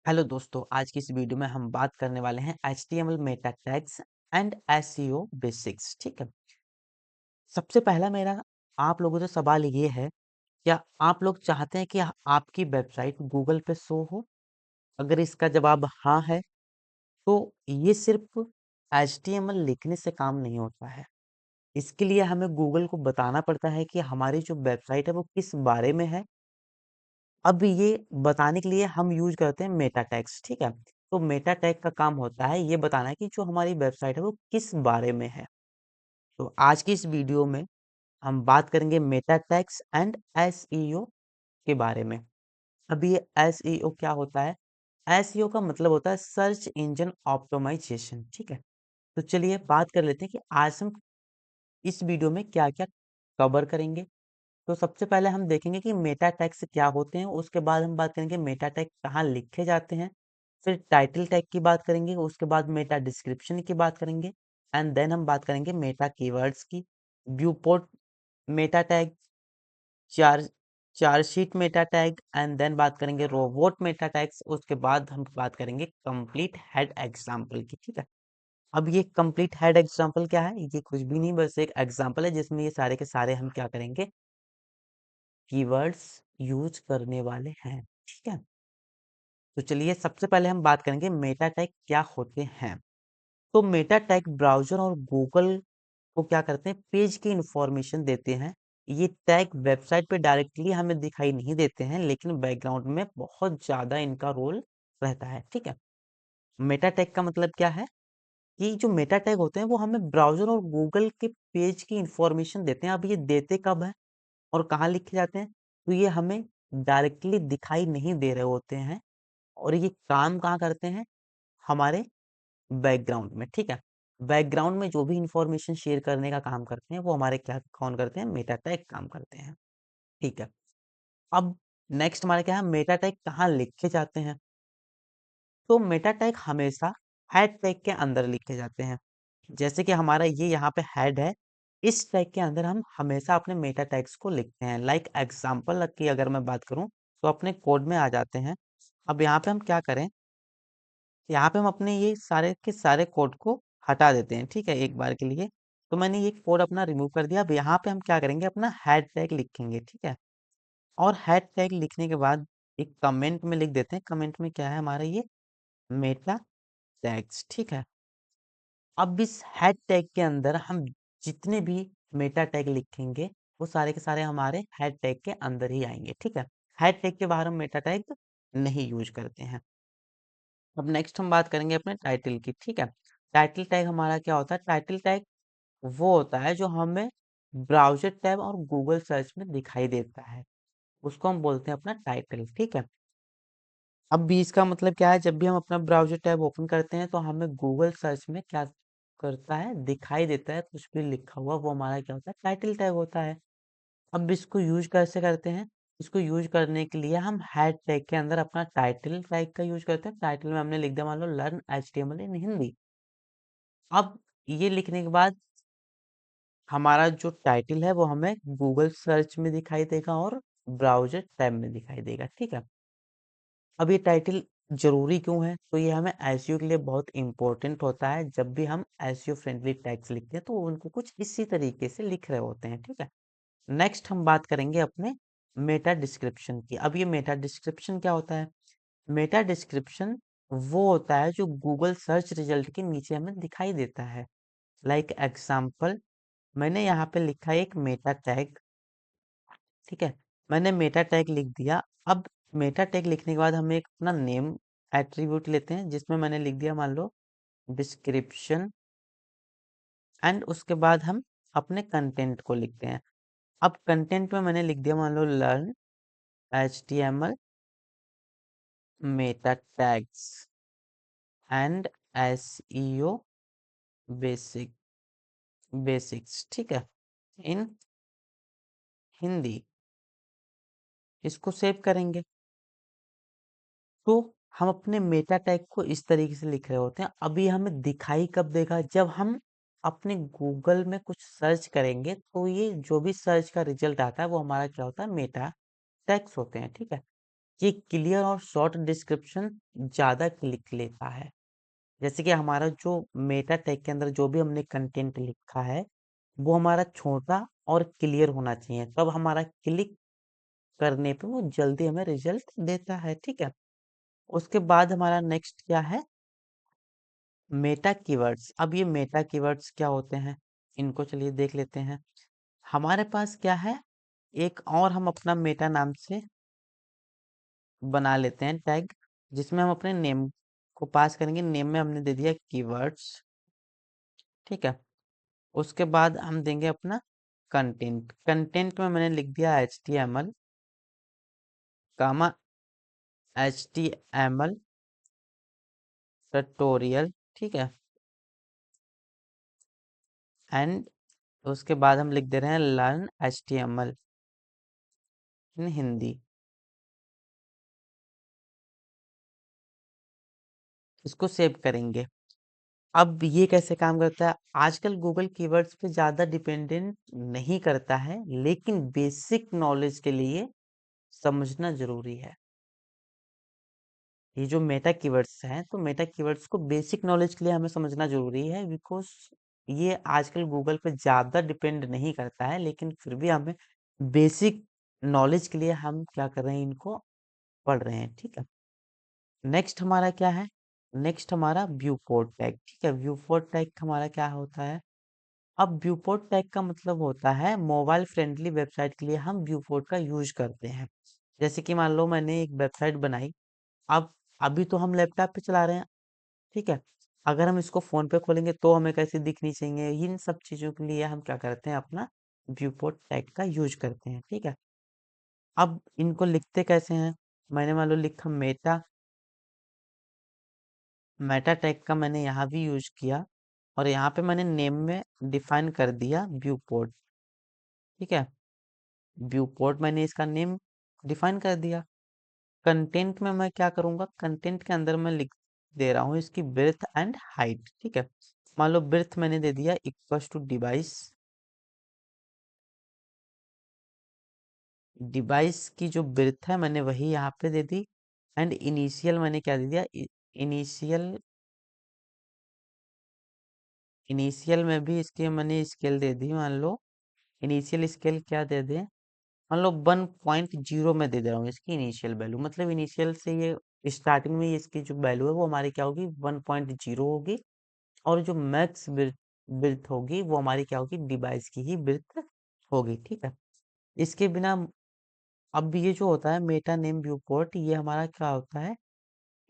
Hello दोस्तों, आज की इस वीडियो में हम बात करने वाले हैं HTML Meta tags and SEO basics. ठीक है। सबसे पहला मेरा आप लोगों से सवाल ये है, क्या आप लोग चाहते हैं कि आपकी वेबसाइट गूगल पे शो हो? अगर इसका जवाब हाँ है तो ये सिर्फ HTML लिखने से काम नहीं होता है। इसके लिए हमें गूगल को बताना पड़ता है कि हमारी जो वेबसाइट है वो किस बारे में है। अब ये बताने के लिए हम यूज़ करते हैं मेटा टैग्स। ठीक है। तो मेटा टैग का काम होता है ये बताना कि जो हमारी वेबसाइट है वो किस बारे में है। तो आज की इस वीडियो में हम बात करेंगे मेटा टैग्स एंड एसईओ के बारे में। अब ये एसईओ क्या होता है? एसईओ का मतलब होता है सर्च इंजन ऑप्टिमाइजेशन। ठीक है। तो चलिए बात कर लेते हैं कि आज हम इस वीडियो में क्या-क्या कवर करेंगे। तो सबसे पहले हम देखेंगे कि मेटा टैग्स क्या होते हैं, उसके बाद हम बात करेंगे मेटा टैग कहाँ लिखे जाते हैं, फिर टाइटल टैग की बात करेंगे, उसके बाद मेटा डिस्क्रिप्शन की बात करेंगे एंड देन हम बात करेंगे मेटा कीवर्ड्स की, व्यू पोर्ट मेटा टैग, चार charset meta tag and then बात करेंगे रोबोट मेटा टैग्स, उसके बाद हम बात करेंगे कंप्लीट हेड एग्जाम्पल की। ठीक है। अब ये कंप्लीट हेड एग्जाम्पल क्या है? ये कुछ भी नहीं, बस एक एग्जाम्पल है जिसमें ये सारे के सारे हम क्या करेंगे, कीवर्ड्स यूज करने वाले हैं। ठीक है। तो चलिए सबसे पहले हम बात करेंगे मेटा टैग क्या होते हैं। तो मेटा टैग ब्राउज़र और गूगल को क्या करते हैं, पेज की इंफॉर्मेशन देते हैं। ये टैग वेबसाइट पे डायरेक्टली हमें दिखाई नहीं देते हैं, लेकिन बैकग्राउंड में बहुत ज़्यादा इनका रोल रहता है। ठीक है। मेटा टैग का मतलब क्या है कि जो मेटा टैग होते हैं वो हमें ब्राउज़र और गूगल के पेज की इंफॉर्मेशन देते हैं। अब ये देते कब हैं और कहाँ लिखे जाते हैं? तो ये हमें डायरेक्टली दिखाई नहीं दे रहे होते हैं और ये काम कहाँ करते हैं? हमारे बैकग्राउंड में। ठीक है। बैकग्राउंड में जो भी इंफॉर्मेशन शेयर करने का काम करते हैं वो हमारे क्या कौन करते हैं? मेटा टैग काम करते हैं। ठीक है। अब नेक्स्ट हमारे क्या है, मेटा टैग कहाँ लिखे जाते हैं? तो मेटा टैग हमेशा हेड टैग के अंदर लिखे जाते हैं। जैसे कि हमारा ये यहाँ पे हेड है, इस टैग के अंदर हम हमेशा अपने मेटा टैग्स को लिखते हैं। लाइक एग्जांपल की अगर मैं बात करूँ तो अपने कोड में आ जाते हैं। अब यहाँ पे हम क्या करें, यहाँ पे हम अपने ये सारे के सारे कोड को हटा देते हैं। ठीक है, एक बार के लिए। तो मैंने ये कोड अपना रिमूव कर दिया। अब यहाँ पे हम क्या करेंगे, अपना हेड टैग लिखेंगे। ठीक है। और हेड टैग लिखने के बाद एक कमेंट में लिख देते हैं। कमेंट में क्या है हमारा, ये मेटा टैग्स। ठीक है। अब इस हैश टैग के अंदर हम जितने भी मेटा टैग लिखेंगे वो सारे के सारे हमारे हैश टैग के अंदर ही आएंगे। ठीक है। हैश टैग के बाहर हम मेटा टैग नहीं यूज करते हैं। अब नेक्स्ट हम बात करेंगे अपने टाइटल की। ठीक है। टाइटल टैग हमारा क्या होता है? टाइटल टैग वो होता है जो हमें ब्राउज़र टैब और गूगल सर्च में दिखाई देता है, उसको हम बोलते हैं अपना टाइटल। ठीक है। अब भी इसका मतलब क्या है, जब भी हम अपना ब्राउज़र टैब ओपन करते हैं तो हमें गूगल सर्च में क्या करता है, दिखाई देता है कुछ भी लिखा हुआ, वो हमारा क्या होता है, टाइटल टैग होता है। अब इसको यूज़ कैसे करते हैं? इसको यूज़ करने के लिए हम हैश टैग के अंदर अपना टाइटल टैग का यूज़ करते हैं। टाइटल में हमने लिख दिया मान लो लर्न एचटीएमएल इन हिंदी। अब ये लिखने के बाद हमारा जो टाइटल है वो हमें गूगल सर्च में दिखाई देगा और ब्राउज़र टैब में दिखाई देगा। ठीक है। अब ये टाइटल ज़रूरी क्यों है? तो ये हमें एसईओ के लिए बहुत इम्पोर्टेंट होता है। जब भी हम एसईओ फ्रेंडली टैग्स लिखते हैं तो उनको कुछ इसी तरीके से लिख रहे होते हैं। ठीक है। नेक्स्ट हम बात करेंगे अपने मेटा डिस्क्रिप्शन की। अब ये मेटा डिस्क्रिप्शन क्या होता है? मेटा डिस्क्रिप्शन वो होता है जो गूगल सर्च रिजल्ट के नीचे हमें दिखाई देता है। लाइक एग्जाम्पल, मैंने यहाँ पे लिखा है एक मेटा टैग। ठीक है। मैंने मेटा टैग लिख दिया। अब मेटा टैग लिखने के बाद हम एक अपना नेम एट्रीब्यूट लेते हैं जिसमें मैंने लिख दिया मान लो डिस्क्रिप्शन एंड उसके बाद हम अपने कंटेंट को लिखते हैं। अब कंटेंट में मैंने लिख दिया मान लो learn HTML meta tags and SEO basic basics. ठीक है, इन हिंदी। इसको सेव करेंगे। तो हम अपने मेटा टैग को इस तरीके से लिख रहे होते हैं। अभी हमें दिखाई कब देगा? जब हम अपने गूगल में कुछ सर्च करेंगे तो ये जो भी सर्च का रिजल्ट आता है वो हमारा क्या होता है, मेटा टैग्स होते हैं। ठीक है। ये क्लियर और शॉर्ट डिस्क्रिप्शन ज़्यादा क्लिक लेता है। जैसे कि हमारा जो मेटा टैग के अंदर जो भी हमने कंटेंट लिखा है, वो हमारा छोटा और क्लियर होना चाहिए, तब हमारा क्लिक करने पे वो जल्दी हमें रिजल्ट देता है, ठीक है। उसके बाद हमारा नेक्स्ट क्या है, मेटा कीवर्ड्स। अब ये मेटा कीवर्ड्स क्या होते हैं, इनको चलिए देख लेते हैं। हमारे पास क्या है, एक और हम अपना मेटा नाम से बना लेते हैं टैग, जिसमें हम अपने नेम को पास करेंगे। नेम में हमने दे दिया कीवर्ड्स, ठीक है। उसके बाद हम देंगे अपना कंटेंट। कंटेंट में मैंने लिख दिया HTML, कामा HTML ट्यूटोरियल, ठीक है। एंड उसके बाद हम लिख दे रहे हैं लर्न HTML इन हिंदी। इसको सेव करेंगे। अब ये कैसे काम करता है, आजकल गूगल कीवर्ड्स पे ज़्यादा डिपेंडेंट नहीं करता है, लेकिन बेसिक नॉलेज के लिए समझना ज़रूरी है। ये जो मेटा कीवर्ड्स हैं, तो मेटा कीवर्ड्स को बेसिक नॉलेज के लिए हमें समझना ज़रूरी है, बिकॉज़ ये आजकल गूगल पे ज़्यादा डिपेंड नहीं करता है, लेकिन फिर भी हमें बेसिक नॉलेज के लिए हम क्या कर रहे हैं, इनको पढ़ रहे हैं, ठीक है। नेक्स्ट हमारा क्या है, नेक्स्ट हमारा व्यू पोर्ट टैग, ठीक है। व्यू पोर्ट टैग हमारा क्या होता है, अब व्यूपोर्ट टैग का मतलब होता है मोबाइल फ्रेंडली वेबसाइट के लिए हम व्यूपोर्ट का यूज करते हैं। जैसे कि मान लो मैंने एक वेबसाइट बनाई, अब अभी तो हम लैपटॉप पे चला रहे हैं, ठीक है। अगर हम इसको फोन पे खोलेंगे तो हमें कैसे दिखनी चाहिए, इन सब चीजों के लिए हम क्या करते हैं, अपना व्यूपोर्ट टैग का यूज करते हैं, ठीक है। अब इनको लिखते कैसे हैं, मैंने मान लो लिखा मेटा, मेटा टैग का मैंने यहाँ भी यूज किया, और यहाँ पे मैंने नेम में डिफाइन कर दिया व्यूपोर्ट, ठीक है। व्यू पोर्ट मैंने इसका नेम डिफाइन कर दिया। कंटेंट में मैं क्या करूंगा, कंटेंट के अंदर मैं लिख दे रहा हूँ इसकी ब्रेथ एंड हाइट, ठीक है। मान लो ब्रेथ मैंने दे दिया इक्वल्स टू डिवाइस, डिवाइस की जो ब्रेथ है मैंने वही यहाँ पे दे दी। एंड इनिशियल मैंने क्या दे दिया, इनिशियल, इनिशियल में भी इसके मैंने स्केल दे दी। मान लो इनिशियल स्केल क्या दे दें, मान लो 1.0 में दे दे रहा हूँ इसकी इनिशियल वैल्यू, मतलब इनिशियल से ये स्टार्टिंग में इसकी जो वैल्यू है वो हमारी क्या होगी, 1.0 होगी। और जो मैक्स बिर्थ होगी वो हमारी क्या होगी, डिवाइस की ही बिर्थ होगी, ठीक है। इसके बिना, अब ये जो होता है मेटा नेम व्यू पोर्ट, ये हमारा क्या होता है,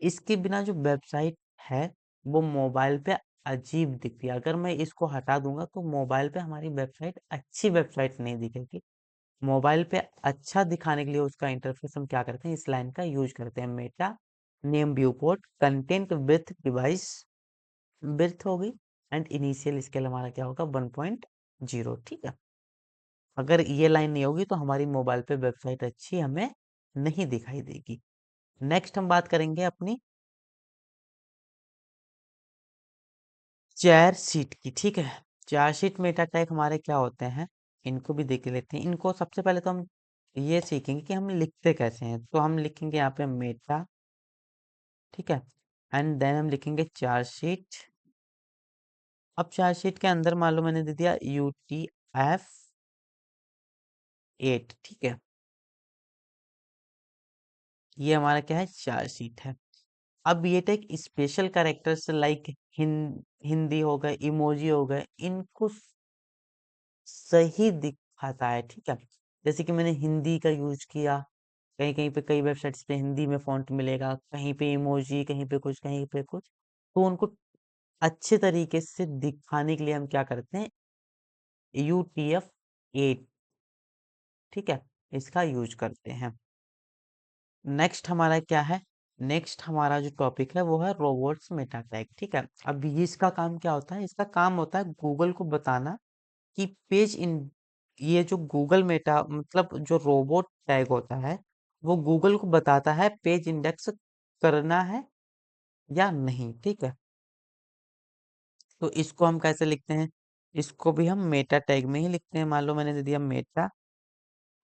इसके बिना जो वेबसाइट है वो मोबाइल पे अजीब दिखती है। अगर मैं इसको हटा दूंगा तो मोबाइल पे हमारी वेबसाइट अच्छी वेबसाइट नहीं दिखेगी। मोबाइल पे अच्छा दिखाने के लिए उसका इंटरफेस हम क्या करते हैं, इस लाइन का यूज करते हैं, Meta name view port content with device width होगी, एंड इनिशियल स्केल हमारा क्या होगा, 1.0, ठीक है। अगर ये लाइन नहीं होगी तो हमारी मोबाइल पे वेबसाइट अच्छी हमें नहीं दिखाई देगी। नेक्स्ट हम बात करेंगे अपनी चार शीट की, ठीक है। चार शीट मेटा टैग हमारे क्या होते हैं, इनको भी देख लेते हैं। इनको सबसे पहले तो हम ये सीखेंगे कि हम लिखते कैसे हैं, तो हम लिखेंगे यहाँ पे मेटा, ठीक है। एंड देन हम लिखेंगे चार शीट। अब चार शीट के अंदर मान लो मैंने दे दिया UTF-8, ठीक है। ये हमारा क्या है, चार शीट है। अब ये take special characters like Hindi हो गए, इमोजी हो गए, इनको सही दिखाता है, ठीक है। जैसे कि मैंने हिंदी का यूज किया, कहीं कहीं पे कई वेबसाइट्स पे हिंदी में फॉन्ट मिलेगा, कहीं पे इमोजी, कहीं पे कुछ, कहीं पे कुछ, तो उनको अच्छे तरीके से दिखाने के लिए हम क्या करते हैं, UTF-8, ठीक है, इसका यूज करते हैं। नेक्स्ट हमारा क्या है, नेक्स्ट हमारा जो टॉपिक है वो है रोबोट्स मेटा टैग, ठीक है। अब ये इसका काम क्या होता है, इसका काम होता है गूगल को बताना कि पेज इन, ये जो गूगल मेटा मतलब जो रोबोट टैग होता है, वो गूगल को बताता है पेज इंडेक्स करना है या नहीं, ठीक है। तो इसको हम कैसे लिखते हैं, इसको भी हम मेटा टैग में ही लिखते हैं। मान लो मैंने दे दिया मेटा,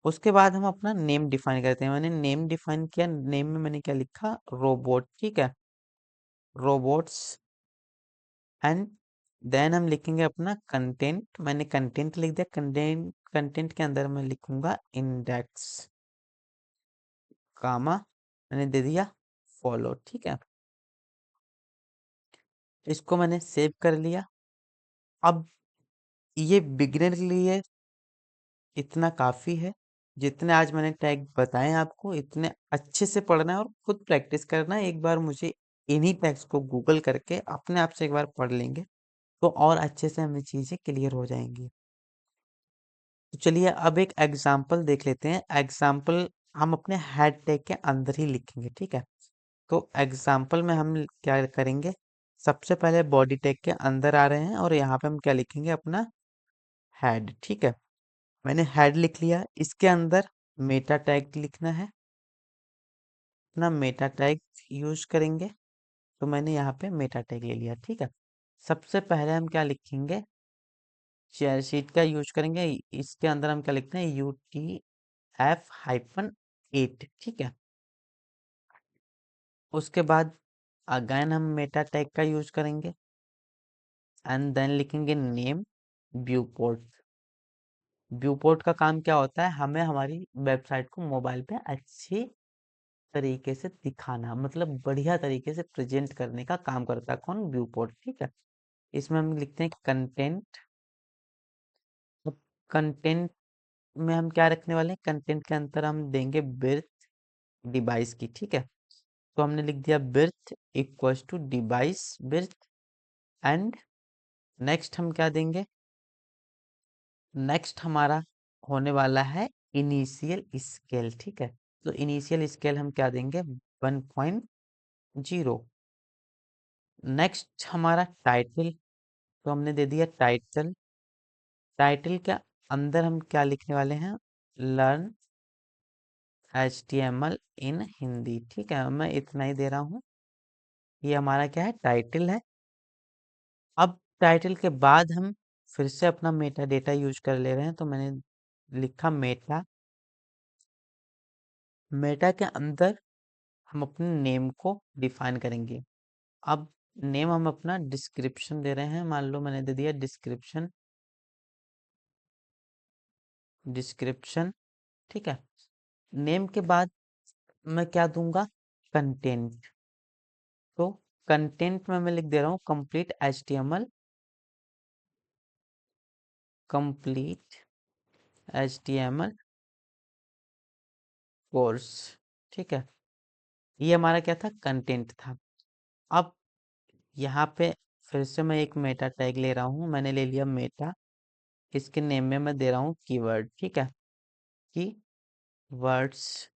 उसके बाद हम अपना नेम डिफाइन करते हैं। मैंने नेम डिफाइन किया, नेम में मैंने क्या लिखा, रोबोट, ठीक है, रोबोट्स। एंड देन हम लिखेंगे अपना कंटेंट। मैंने कंटेंट लिख दिया, कंटेंट कंटेंट के अंदर मैं लिखूंगा इंडेक्स, कामा मैंने दे दिया फॉलो, ठीक है। इसको मैंने सेव कर लिया। अब ये बिगिनर के लिए इतना काफी है। जितने आज मैंने टैग बताए आपको, इतने अच्छे से पढ़ना है और खुद प्रैक्टिस करना है। एक बार मुझे इन्हीं टैग्स को गूगल करके अपने आप से एक बार पढ़ लेंगे तो और अच्छे से हमें चीजें क्लियर हो जाएंगी। तो चलिए अब एक एग्जाम्पल देख लेते हैं। एग्जाम्पल हम अपने हेड टैग के अंदर ही लिखेंगे, ठीक है। तो एग्जाम्पल में हम क्या करेंगे, सबसे पहले बॉडी टैग के अंदर आ रहे हैं और यहाँ पे हम क्या लिखेंगे, अपना हेड, ठीक है। मैंने हेड लिख लिया। इसके अंदर मेटा टैग लिखना है, अपना मेटा टैग यूज करेंगे। तो मैंने यहाँ पे मेटा टैग ले लिया, ठीक है। सबसे पहले हम क्या लिखेंगे, शेयर शीट का यूज करेंगे। इसके अंदर हम क्या लिखते हैं, UTF-8, ठीक है। उसके बाद अगेन हम मेटा टैग का यूज करेंगे एंड देन लिखेंगे name view port. View port का काम क्या होता है, हमें हमारी वेबसाइट को मोबाइल पे अच्छी तरीके से दिखाना, मतलब बढ़िया तरीके से प्रेजेंट करने का काम करता है कौन, व्यू पोर्ट, ठीक है। इसमें हम लिखते हैं कंटेंट। कंटेंट में हम क्या रखने वाले हैं, कंटेंट के अंदर हम देंगे बिर्थ डिवाइस की, ठीक है। तो हमने लिख दिया birth equals to device birth. And next हम क्या देंगे, नेक्स्ट हमारा होने वाला है इनिशियल स्केल, ठीक है। तो इनिशियल स्केल हम क्या देंगे, 1.0। नेक्स्ट हमारा टाइटल, तो हमने दे दिया टाइटल। टाइटल के अंदर हम क्या लिखने वाले हैं, लर्न HTML इन हिंदी, ठीक है। मैं इतना ही दे रहा हूँ, ये हमारा क्या है, टाइटल है। अब टाइटल के बाद हम फिर से अपना मेटा डेटा यूज कर ले रहे हैं। तो मैंने लिखा मेटा। मेटा के अंदर हम अपने नेम को डिफाइन करेंगे। अब नेम हम अपना डिस्क्रिप्शन दे रहे हैं। मान लो मैंने दे दिया डिस्क्रिप्शन, डिस्क्रिप्शन, ठीक है। नेम के बाद मैं क्या दूंगा, कंटेंट। तो कंटेंट में मैं लिख दे रहा हूँ complete HTML, complete HTML course, ठीक है। ये हमारा क्या था, कंटेंट था। अब यहाँ पे फिर से मैं एक मेटा टैग ले रहा हूँ। मैंने ले लिया मेटा। इसके नेम में मैं दे रहा हूँ कीवर्ड, ठीक है, की वर्ड्स।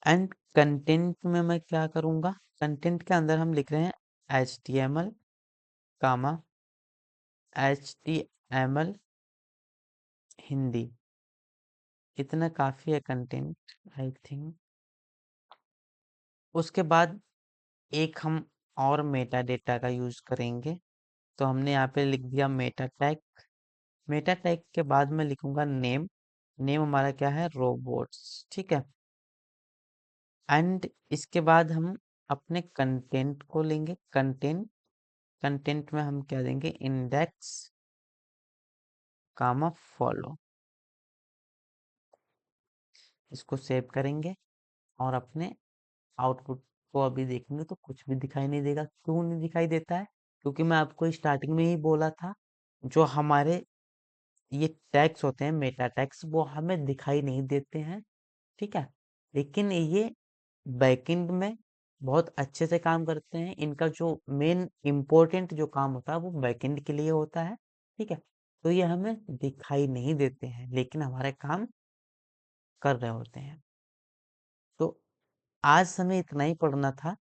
एंड कंटेंट में मैं क्या करूँगा, कंटेंट के अंदर हम लिख रहे हैं HTML, कामा HTML हिंदी। इतना काफी है कंटेंट, आई थिंक। उसके बाद एक हम और मेटा डेटा का यूज करेंगे। तो हमने यहाँ पे लिख दिया मेटा टैग। मेटा टैग के बाद मैं लिखूंगा नेम। नेम हमारा क्या है, रोबोट्स, ठीक है। एंड इसके बाद हम अपने कंटेंट को लेंगे, कंटेंट। कंटेंट में हम क्या देंगे, इंडेक्स, कामा फॉलो। इसको सेव करेंगे और अपने आउटपुट को अभी देखेंगे तो कुछ भी दिखाई नहीं देगा। क्यों नहीं दिखाई देता है, क्योंकि मैं आपको स्टार्टिंग में ही बोला था, जो हमारे ये टैग्स होते हैं मेटा टैग्स, वो हमें दिखाई नहीं देते हैं, ठीक है। लेकिन ये बैकएंड में बहुत अच्छे से काम करते हैं। इनका जो मेन इम्पोर्टेंट जो काम होता है वो बैकएंड के लिए होता है, ठीक है। तो ये हमें दिखाई नहीं देते हैं लेकिन हमारे काम कर रहे होते हैं। तो आज हमें इतना ही पढ़ना था।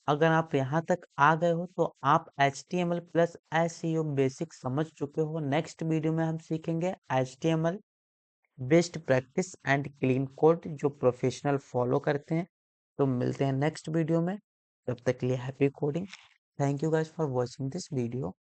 अगर आप यहाँ तक आ गए हो तो आप HTML प्लस SEO बेसिक समझ चुके हो। नेक्स्ट वीडियो में हम सीखेंगे HTML best practice and clean code जो प्रोफेशनल फॉलो करते हैं। तो मिलते हैं नेक्स्ट वीडियो में, तब तक के लिए happy coding. Thank you guys for watching this video.